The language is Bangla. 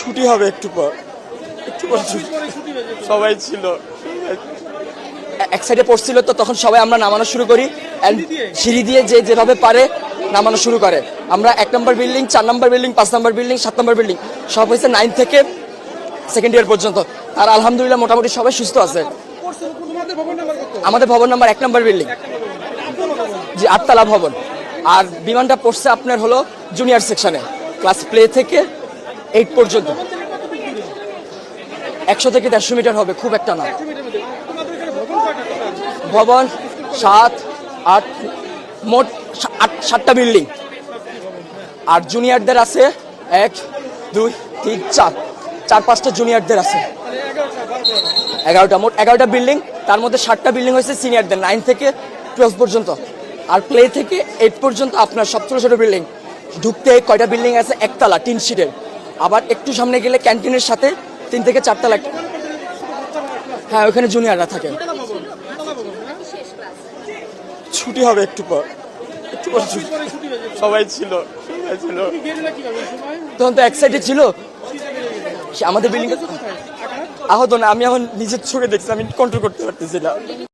ছুটি হবে একটু পর, সবাই ছিল এক সাইডে পড়ছিল, তো তখন সবাই আমরা নামানো শুরু করি। সিঁড়ি দিয়ে যে যেভাবে পারে নামানো শুরু করে। আমরা 1 নম্বর বিল্ডিং, 4 নম্বর বিল্ডিং, 5 নম্বর বিল্ডিং, 7 নম্বর বিল্ডিং সব হয়েছে 9 থেকে সেকেন্ড ইয়ার পর্যন্ত। আর আলহামদুলিল্লাহ মোটামুটি সবাই সুস্থ আছে। আমাদের ভবন নাম্বার 1 নম্বর বিল্ডিং, জি 8তলা ভবন। আর বিমানটা পড়ছে আপনার হলো জুনিয়র সেকশনে, ক্লাস প্লে থেকে 8 পর্যন্ত। 100 থেকে 150 মিটার হবে, খুব একটা না। ভবন 7, 8, মোট 7টা বিল্ডিং। আর জুনিয়রদের আছে 1, 2, 3, 4, 5টা জুনিয়রদের আছে। 11টা, মোট 11টা বিল্ডিং। তার মধ্যে 7টা বিল্ডিং হয়েছে সিনিয়রদের, 9 থেকে 12 পর্যন্ত। আর প্লে থেকে 8 পর্যন্ত আপনার সব ছোট ছোট বিল্ডিং। ঢুকতে কয়টা বিল্ডিং আছে, 1তলা টিন শিটের। আবার একটু সামনে গেলে ক্যান্টিনের সাথে 3 থেকে 4 তলা। হ্যাঁ, ওখানে জুনিয়ররা থাকে। ছুটি হবে একটু পর, সবাই ছিল তখন তো এক সাইডে ছিল আমাদের বিল্ডিং। আহত না, আমি এখন নিজের চোখে দেখছি, আমি কন্ট্রোল করতে পারতেছি না।